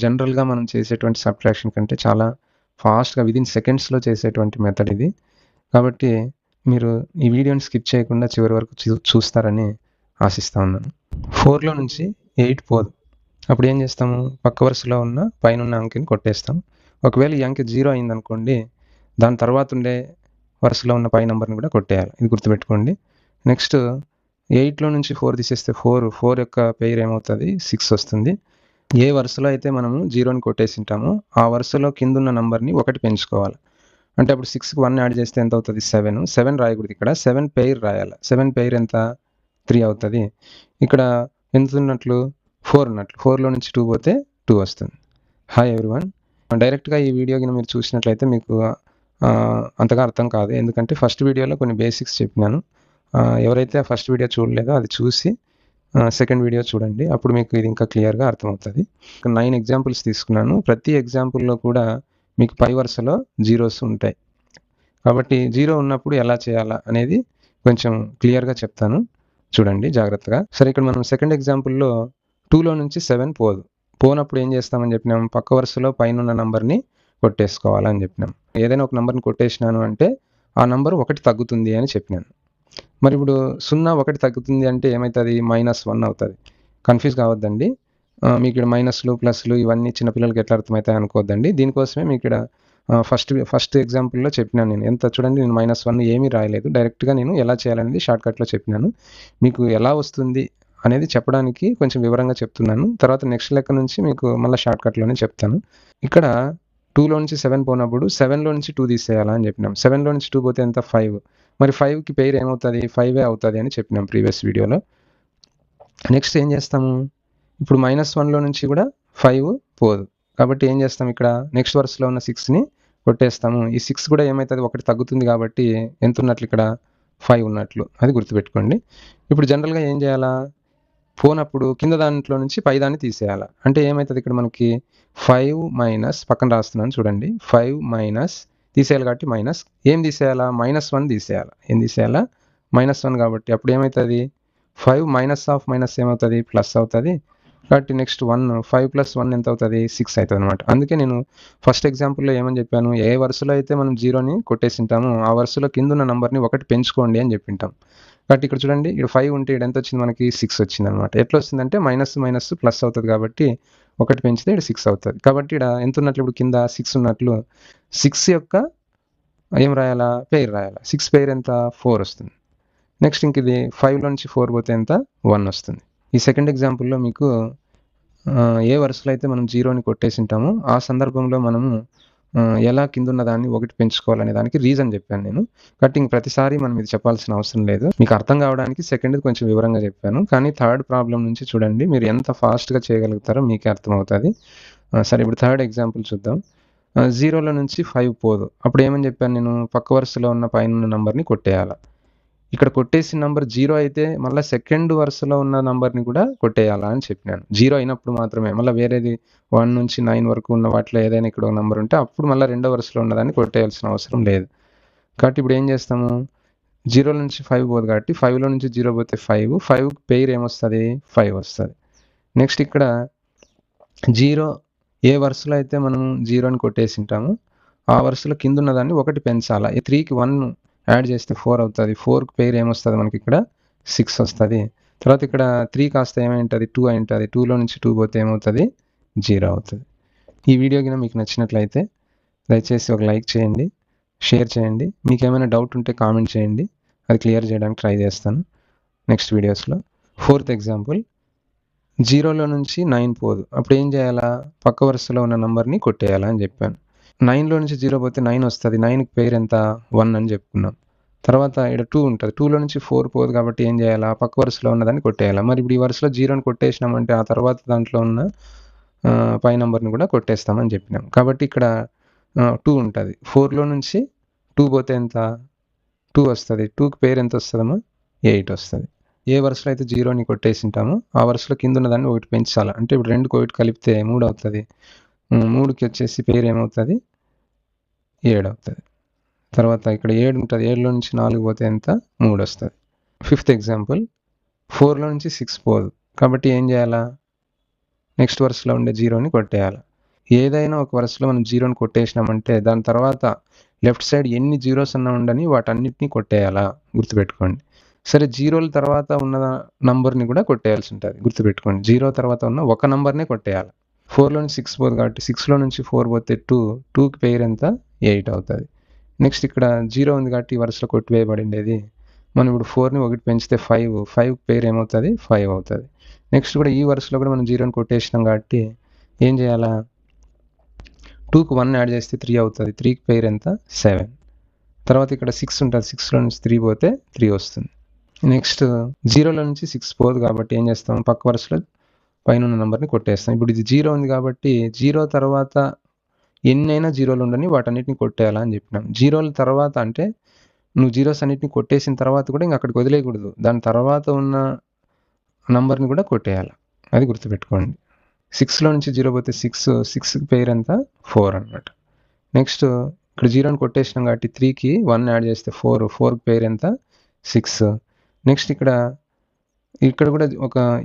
జనరల్గా మనం చేసేటువంటి సబ్ట్రాక్షన్ కంటే చాలా ఫాస్ట్గా విదిన్ సెకండ్స్లో చేసేటువంటి మెథడ్ ఇది. కాబట్టి మీరు ఈ వీడియోని స్కిప్ చేయకుండా చివరి వరకు చూస్తారని ఆశిస్తా ఉన్నాను. 4లో నుంచి 8 పోదు. అప్పుడు ఏం చేస్తాము, పక్క వరుసలో ఉన్న పైన ఉన్న అంకెని కొట్టేస్తాం. ఒకవేళ ఈ అంకె 0 అయిందనుకోండి, దాని తర్వాత ఉండే వరుసలో ఉన్న పై నెంబర్ని కూడా కొట్టేయాలి. ఇది గుర్తుపెట్టుకోండి. నెక్స్ట్ 8లో నుంచి 4 తీసేస్తే 4 యొక్క పెయిర్ ఏమవుతుంది, 6 వస్తుంది. ఏ వరుసలో అయితే మనము 0ని కొట్టేసి ఉంటామో ఆ వరుసలో కింద ఉన్న నంబర్ని 1 పెంచుకోవాలి. అంటే అప్పుడు 6కి 1 యాడ్ చేస్తే ఎంత అవుతుంది, 7 రాయకూడదు. ఇక్కడ 7 పెయిర్ రాయాలి. 7 పెయిర్ ఎంత, 3 అవుతుంది. ఇక్కడ ఎంత ఉన్నట్లు, 4 ఉన్నట్లు. 4లో నుంచి 2 పోతే 2 వస్తుంది. Hi everyone. డైరెక్ట్గా ఈ వీడియో కింద మీరు చూసినట్లయితే మీకు అంతగా అర్థం కాదు. ఎందుకంటే ఫస్ట్ వీడియోలో కొన్ని బేసిక్స్ చెప్పినాను. ఎవరైతే ఆ ఫస్ట్ వీడియో చూడలేదో అది చూసి సెకండ్ వీడియో చూడండి. అప్పుడు మీకు ఇది ఇంకా క్లియర్గా అర్థమవుతుంది. 9 ఎగ్జాంపుల్స్ తీసుకున్నాను. ప్రతి ఎగ్జాంపుల్లో కూడా మీకు పై వరుసలో జీరోస్ ఉంటాయి. కాబట్టి 0 ఉన్నప్పుడు ఎలా చేయాలా అనేది కొంచెం క్లియర్గా చెప్తాను, చూడండి జాగ్రత్తగా. సరే, ఇక్కడ మనం సెకండ్ ఎగ్జాంపుల్లో 2లో నుంచి 7 పోనప్పుడు ఏం చేస్తామని చెప్పినాం, పక్క వరుసలో పైన ఉన్న నంబర్ని కొట్టేసుకోవాలని చెప్పినాం. ఏదైనా ఒక నంబర్ని కొట్టేసినాను అంటే ఆ నంబర్ 1 తగ్గుతుంది అని చెప్పినాను. మరి ఇప్పుడు 0 1 తగ్గుతుంది అంటే ఏమవుతుంది, -1 అవుతుంది. కన్ఫ్యూజ్ కావద్దండి. మీకు ఇక్కడ మైనస్లు ప్లస్లు ఇవన్నీ చిన్నపిల్లలకి ఎట్లా అర్థమవుతాయి అనుకోవద్దండి. దీనికోసమే మీకు ఇక్కడ ఫస్ట్ ఎగ్జాంపుల్లో చెప్పినాను నేను. ఎంత చూడండి, నేను -1 ఏమీ రాయలేదు. డైరెక్ట్గా నేను ఎలా చేయాలనేది షార్ట్కట్లో చెప్పినాను. మీకు ఎలా వస్తుంది అనేది చెప్పడానికి కొంచెం వివరంగా చెప్తున్నాను. తర్వాత నెక్స్ట్ లెక్క నుంచి మీకు మళ్ళీ షార్ట్కట్లోనే చెప్తాను. ఇక్కడ 2లో నుంచి 7 పోయినప్పుడు 7లో నుంచి 2 తీసేయాలా అని చెప్పినాం. 7లో నుంచి 2 పోతే ఎంత, 5. మరి 5కి పెయిర్ ఏమవుతుంది, 5 అవుతుంది అని చెప్పినాం ప్రీవియస్ వీడియోలో. నెక్స్ట్ ఏం చేస్తాము, ఇప్పుడు -1లో నుంచి కూడా 5 పోదు. కాబట్టి ఏం చేస్తాం, ఇక్కడ నెక్స్ట్ వరుసలో ఉన్న 6ని కొట్టేస్తాము. ఈ 6 కూడా ఏమవుతుంది, 1 తగ్గుతుంది. కాబట్టి ఎంత ఉన్నట్లు, ఇక్కడ 5 ఉన్నట్లు. అది గుర్తుపెట్టుకోండి. ఇప్పుడు జనరల్గా ఏం చేయాలా, పోనప్పుడు కింద దాంట్లో నుంచి పై దాన్ని తీసేయాలా. అంటే ఏమవుతుంది, ఇక్కడ మనకి 5 మైనస్, పక్కన రాస్తున్నాను చూడండి, 5 మైనస్ తీసేయాలి కాబట్టి మైనస్, ఏం తీసేయాలా, -1 తీసేయాలా. ఏం తీసేయాలా, -1. కాబట్టి అప్పుడు ఏమవుతుంది, 5 మైనస్ ఆఫ్ మైనస్ ఏమవుతుంది, ప్లస్ అవుతుంది. కాబట్టి నెక్స్ట్ 5 + 1 ఎంత అవుతుంది, 6 అవుతుంది అనమాట. అందుకే నేను ఫస్ట్ ఎగ్జాంపుల్లో ఏమని చెప్పాను, ఏ వరుసలో అయితే మనం 0ని కొట్టేసి ఉంటామో ఆ వరుసలో కింద ఉన్న నంబర్ని 1 పెంచుకోండి అని చెప్పింటాం. కాబట్టి ఇక్కడ చూడండి, ఇక్కడ 5 ఉంటే ఇక్కడ ఎంత వచ్చింది, మనకి 6 వచ్చింది అనమాట. ఎట్లా వస్తుందంటే మైనస్ ప్లస్ అవుతుంది. కాబట్టి 1 పెంచితే ఇక్కడ 6 అవుతుంది. కాబట్టి ఇక్కడ ఎంత ఉన్నట్లు, ఇప్పుడు కింద 6 ఉన్నట్లు. 6 యొక్క ఏం రాయాలా, పెయిర్ రాయాలా. 6 పెయిర్ ఎంత, 4 వస్తుంది. నెక్స్ట్ ఇంక ఇది 5లో నుంచి 4 పోతే ఎంత, 1 వస్తుంది. ఈ సెకండ్ ఎగ్జాంపుల్లో మీకు ఏ వరుసలో అయితే మనం 0ని కొట్టేసి ఉంటామో ఆ సందర్భంలో మనము ఎలా కింద ఉన్న దాన్ని 1 పెంచుకోవాలనే దానికి రీజన్ చెప్పాను నేను. కటింగ్ ప్రతిసారి మనం ఇది చెప్పాల్సిన అవసరం లేదు. మీకు అర్థం కావడానికి సెకండ్ కొంచెం వివరంగా చెప్పాను. కానీ థర్డ్ ప్రాబ్లం నుంచి చూడండి, మీరు ఎంత ఫాస్ట్గా చేయగలుగుతారో మీకే అర్థమవుతుంది. సరే, ఇప్పుడు థర్డ్ ఎగ్జాంపుల్ చూద్దాం. 0లో నుంచి 5 పోదు. అప్పుడు ఏమని చెప్పాను నేను, పక్క వరుసలో ఉన్న పైన ఉన్న నంబర్ని కొట్టేయాలి. ఇక్కడ కొట్టేసిన నంబర్ 0 అయితే మళ్ళీ సెకండ్ వరుసలో ఉన్న నంబర్ని కూడా కొట్టేయాలా అని చెప్పినాను. 0 అయినప్పుడు మాత్రమే. మళ్ళీ వేరేది 1 నుంచి 9 వరకు ఉన్న వాటిలో ఏదైనా ఇక్కడ ఒక నంబర్ ఉంటే అప్పుడు మళ్ళీ రెండో వరుసలో ఉన్నదాన్ని కొట్టేయాల్సిన అవసరం లేదు. కాబట్టి ఇప్పుడు ఏం చేస్తాము, 0 నుంచి 5 పోదు కాబట్టి 5లో నుంచి 0 పోతే 5 పెయిర్ ఏమొస్తుంది, 5 వస్తుంది. నెక్స్ట్ ఇక్కడ 0 ఏ వరుసలో అయితే మనం 0ని కొట్టేసి ఉంటామో ఆ వరుసలో కింద ఉన్నదాన్ని 1 పెంచాలా. 3కి 1 యాడ్ చేస్తే 4 అవుతుంది. 4కి పెయిర్ ఏమొస్తుంది మనకి, ఇక్కడ 6 వస్తుంది. తర్వాత ఇక్కడ 3 కాస్త ఏమైంటుంది, 2 అయింటుంది. 2లో నుంచి 2 పోతే ఏమవుతుంది, 0 అవుతుంది. ఈ వీడియో కింద మీకు నచ్చినట్లయితే దయచేసి ఒక లైక్ చేయండి, షేర్ చేయండి. మీకు ఏమైనా డౌట్ ఉంటే కామెంట్ చేయండి, అది క్లియర్ చేయడానికి ట్రై చేస్తాను నెక్స్ట్ వీడియోస్లో. ఫోర్త్ ఎగ్జాంపుల్, 0లో నుంచి 9 పోదు. అప్పుడు ఏం చేయాలా, పక్క వరుసలో ఉన్న నంబర్ని కొట్టేయాలా అని చెప్పాను. 9లో నుంచి 0 పోతే 9 వస్తుంది. 9కి పెయిర్ ఎంత, 1 అని చెప్పుకున్నాం. తర్వాత ఇక్కడ 2 ఉంటుంది. 2లో నుంచి 4 పోదు కాబట్టి ఏం చేయాలా, పక్క వరుసలో ఉన్నదాన్ని కొట్టేయాలా. మరి ఇప్పుడు ఈ వరుసలో 0ని కొట్టేసినామంటే ఆ తర్వాత దాంట్లో ఉన్న పై నెంబర్ని కూడా కొట్టేస్తామని చెప్పినాం. కాబట్టి ఇక్కడ 2 ఉంటుంది. 4లో నుంచి 2 పోతే ఎంత, 2 వస్తుంది. 2కి పెయిర్ ఎంత వస్తుందమ్మా, 8 వస్తుంది. ఏ వరుసలో అయితే 0ని కొట్టేసి ఉంటామో ఆ వరుసలో కింద ఉన్నదాన్ని 1 పెంచాలి. అంటే ఇప్పుడు 2కి 1 కలిపితే 3 అవుతుంది. 3కి వచ్చేసి పెయిర్ ఏమవుతుంది, 7 అవుతుంది. తర్వాత ఇక్కడ 7 ఉంటుంది. 7లో నుంచి 4 పోతే ఎంత, 3 వస్తుంది. ఫిఫ్త్ ఎగ్జాంపుల్, 4లో నుంచి 6 పోదు. కాబట్టి ఏం చేయాలా, నెక్స్ట్ వరుసలో ఉండే 0ని కొట్టేయాలి. ఏదైనా ఒక వరుసలో మనం జీరోని కొట్టేసినామంటే దాని తర్వాత లెఫ్ట్ సైడ్ ఎన్ని జీరోస్ అన్నా ఉండని వాటన్నిటిని కొట్టేయాలా గుర్తుపెట్టుకోండి. సరే జీరోల తర్వాత ఉన్న నంబర్‌ని కూడా కొట్టేయాల్సి ఉంటది. గుర్తుపెట్టుకోండి. 0 తర్వాత ఉన్న ఒక నంబర్‌నే కొట్టేయాలి. 4లో నుంచి 6 పోదు కాబట్టి 6లో నుంచి 4 పోతే 2, 2కి పెయిర్ ఎంత? 8 అవుతది. నెక్స్ట్ ఇక్కడ 0 ఉంది కాబట్టి ఈ వరుసలో కొట్టివేయబడిండేది. మనం ఇప్పుడు 4ని 1 పెంచితే 5, 5కి పెయిర్ ఏమవుతది? 5 అవుతది. నెక్స్ట్ కూడా ఈ వరుసలో కూడా మనం 0ని కొట్టేసినాం కాబట్టి ఏం చేయాలా? 2కి 1 యాడ్ చేస్తే 3 అవుతది. 3కి పెయిర్ ఎంత? 7. తర్వాత ఇక్కడ 6 ఉంటది. 6లో నుంచి 3 పోతే 3 వస్తుంది. నెక్స్ట్ 0లో నుంచి 6 పోదు కాబట్టి ఏం చేస్తాం? పక్క వరుసలో పైనున్న నంబర్‌ని కొట్టేస్తాం. ఇప్పుడు ఇది 0 ఉంది కాబట్టి 0 తర్వాత ఎన్నైనా జీరోలు ఉండని వాటన్నిటిని కొట్టేయాలా అని చెప్పినాం. జీరోల తర్వాత అంటే నువ్వు జీరోస్ అన్నిటిని కొట్టేసిన తర్వాత కూడా ఇంక అక్కడికి వదిలేయకూడదు. దాని తర్వాత ఉన్న నంబర్‌ని కూడా కొట్టేయాలి. అది గుర్తుపెట్టుకోండి. 6లో నుంచి 0 పోతే 6కి పెయిర్ ఎంత? 4 అన్నమాట. నెక్స్ట్ ఇక్కడ 0ని కొట్టేసినాం కాబట్టి 3కి 1 యాడ్ చేస్తే 4, 4కి పెయిర్ ఎంత? 6. నెక్స్ట్ ఇక్కడ కూడా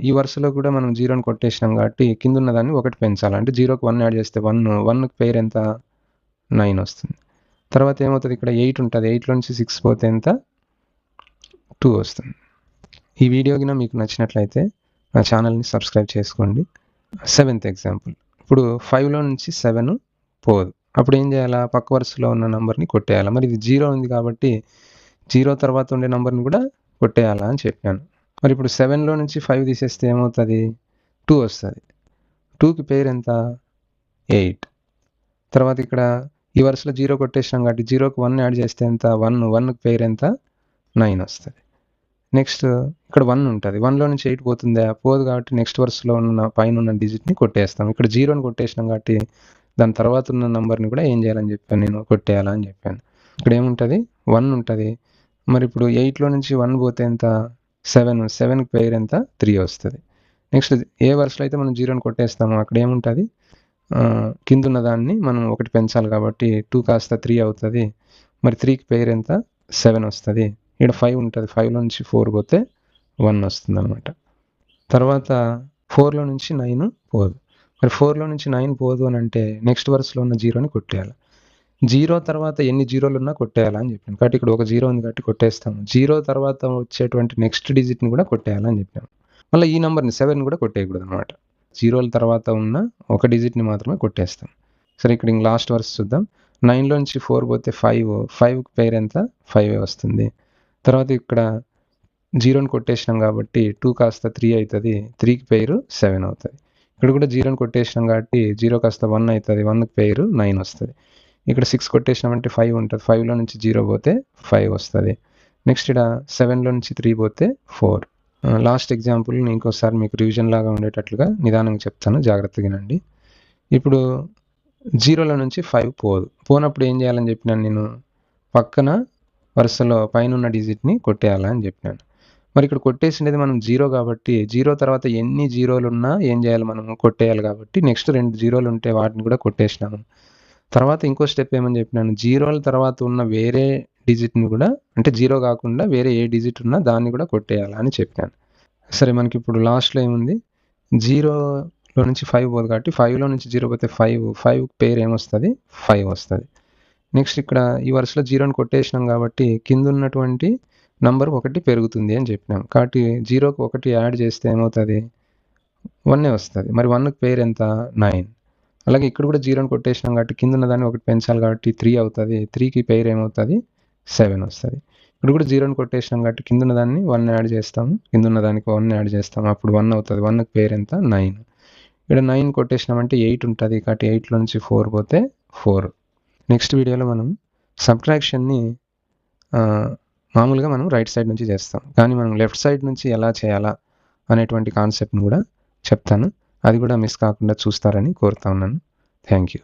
ఈ వరుసలో కూడా మనం 0ని కొట్టేసినాం కాబట్టి కిందున్న దాన్ని 1 పెంచాలి. అంటే 0కి 1 యాడ్ చేస్తే 1, 1కి పెయిర్ ఎంత? 9 వస్తుంది. తర్వాత ఏమవుతది? ఇక్కడ 8 ఉంటది. 8లో నుంచి 6 పోతే ఎంత? 2 వస్తుంది. ఈ వీడియో గిన మీకు నచ్చినట్లయితే నా ఛానల్‌ని సబ్స్క్రైబ్ చేసుకోండి. 7th example. ఇప్పుడు 5లో నుంచి 7 పోదు. అప్పుడు ఏం చేయాలా? పక్క వరుసలో ఉన్న నంబర్‌ని కొట్టేయాలా. మరి ఇది 0 ఉంది కాబట్టి 0 తర్వాత ఉండే నంబర్‌ని కూడా కొట్టేయాలా అని చెప్పాను. మరి ఇప్పుడు 7లో నుంచి 5 తీసేస్తే ఏమవుతది? 2 వస్తది. 2కి పెయిర్ ఎంత? 8. తర్వాత ఇక్కడ ఈ వరుసలో 0 కొట్టేసినాం కాబట్టి 0కి 1 యాడ్ చేస్తే ఎంత? 1, 1కి పెయిర్ ఎంత? 9 వస్తది. నెక్స్ట్ ఇక్కడ 1 ఉంటది. 1లో నుంచి 8 పోతుందా? పోదు కాబట్టి నెక్స్ట్ వరుసలో ఉన్న పైనున్న డిజిట్‌ని కొట్టేస్తాం. ఇక్కడ 0ని కొట్టేసినాం కాబట్టి దాని తర్వాత ఉన్న నంబర్‌ని కూడా ఏం చేయాలని చెప్పాను నేను? కొట్టేయాలా అని చెప్పాను. ఇక్కడ ఏముంటది? 1 ఉంటది. మరి ఇప్పుడు 8లో నుంచి 1 పోతే ఎంత? 7. 7కి పెయిర్ ఎంత? 3 వస్తది. నెక్స్ట్ ఏ వరుసలో అయితే మనం 0ని కొట్టేస్తామో అక్కడ ఏముంటది? కిందున్న దాన్ని మనం 1 పెంచాలి కాబట్టి 2 కాస్త 3 అవుతది. మరి 3కి పెయిర్ ఎంత? 7 వస్తది. ఇక్కడ 5 ఉంటది. 5లో నుంచి 4 పోతే 1 వస్తుందన్నమాట. తర్వాత 4లో నుంచి 9 పోదు. మరి 4లో నుంచి 9 పోదు అనంటే నెక్స్ట్ వరుసలో ఉన్న 0ని కొట్టేయాలి. 0 తర్వాత ఎన్ని జీరోలున్నా కొట్టేయాలా అని చెప్పాను. కాబట్టి ఇక్కడ ఒక 0 ఉంది కాబట్టి కొట్టేస్తాము. 0 తర్వాత వచ్చేటువంటి నెక్స్ట్ డిజిట్‌ని కూడా కొట్టేయాలని చెప్పాను. మళ్ళీ ఈ నంబర్‌ని 7 కూడా కొట్టేయకూడదన్నమాట. జీరోల తర్వాత ఉన్న ఒక డిజిట్‌ని మాత్రమే కొట్టేస్తాం. సరే ఇక్కడ ఇంక లాస్ట్ వరుస చూద్దాం. 9లో నుంచి 4 పోతే 5, 5కి పెయిర్ ఎంత? 5 వస్తుంది. తర్వాత ఇక్కడ 0ని కొట్టేసినాం కాబట్టి 2 కాస్త 3 అవుతది. 3కి పెయిర్ 7 అవుతది. ఇక్కడ కూడా 0ని కొట్టేసినాం కాబట్టి 0 కాస్త 1 అవుతది. 1కి పెయిర్ 9 వస్తది. ఇక్కడ 6 కొట్టేసినామంటే 5 ఉంటది. 5లో నుంచి 0 పోతే 5 వస్తది. నెక్స్ట్ ఇక్కడ 7లో నుంచి 3 పోతే 4. లాస్ట్ ఎగ్జాంపుల్‌ని ఇంకోసారి మీకు రివిజన్ లాగా ఉండేటట్లుగా నిదానంగా చెప్తాను. జాగ్రత్తగా వినండి. ఇప్పుడు 0లో నుంచి 5 పోదు. పోనప్పుడు ఏం చేయాలని చెప్పినాను నేను? పక్కన వరుసలో పైనున్న డిజిట్‌ని కొట్టేయాలా అని చెప్పినాను. మరి ఇక్కడ కొట్టేసిండేది మనం 0 కాబట్టి 0 తర్వాత ఎన్ని జీరోలున్నా ఏం చేయాలి మనము? కొట్టేయాలి కాబట్టి నెక్స్ట్ 2 జీరోలు ఉంటే వాటిని కూడా కొట్టేసినాము. తర్వాత ఇంకో స్టెప్ ఏమని చెప్పినాను? జీరోల తర్వాత ఉన్న వేరే డిజిట్‌ని కూడా అంటే 0 కాకుండా వేరే ఏ డిజిట్ ఉన్నా దాన్ని కూడా కొట్టేయాలా అని చెప్పాను. సరే మనకిప్పుడు లాస్ట్‌లో ఏముంది? 0లో నుంచి 5 పోదు కాబట్టి 5లో నుంచి 0 పోతే 5. 5కి పెయిర్ ఏమొస్తది? 5 వస్తది. నెక్స్ట్ ఇక్కడ ఈ వరుసలో 0ని కొట్టేసినాం కాబట్టి కిందున్నటువంటి నంబర్ 1 పెరుగుతుంది అని చెప్పినాం. కాబట్టి 0కి 1 యాడ్ చేస్తే ఏమవుతది? 1 వస్తది. మరి 1కి పెయిర్ ఎంత? 9. అలాగే ఇక్కడ కూడా 0ని కొట్టేసినాం కాబట్టి కిందున్న దాన్ని 1 పెంచాలి కాబట్టి 3 అవుతది. 3కి పెయిర్ ఏమవుతది? 7 వస్తది. ఇక్కడ కూడా 0ని కొట్టేసినాం కాబట్టి కిందున్న దాన్ని 1 యాడ్ చేస్తాము. కిందున్న దానికి 1 యాడ్ చేస్తాము. అప్పుడు 1 అవుతది. 1కి పెయిర్ ఎంత? 9. ఇక్కడ 9 కొట్టేసినామంటే 8 ఉంటది. కాబట్టి 8లో నుంచి 4 పోతే 4. నెక్స్ట్ వీడియోలో మనం సబ్ట్రాక్షన్‌ని మామూలుగా మనం రైట్ సైడ్ నుంచి చేస్తాం. కానీ మనం లెఫ్ట్ సైడ్ నుంచి ఎలా చేయాలా అనేటువంటి కాన్సెప్ట్‌ని కూడా చెప్తాను. అది కూడా మిస్ కాకుండా చూస్తారని కోరుతా ఉన్నాను. Thank you.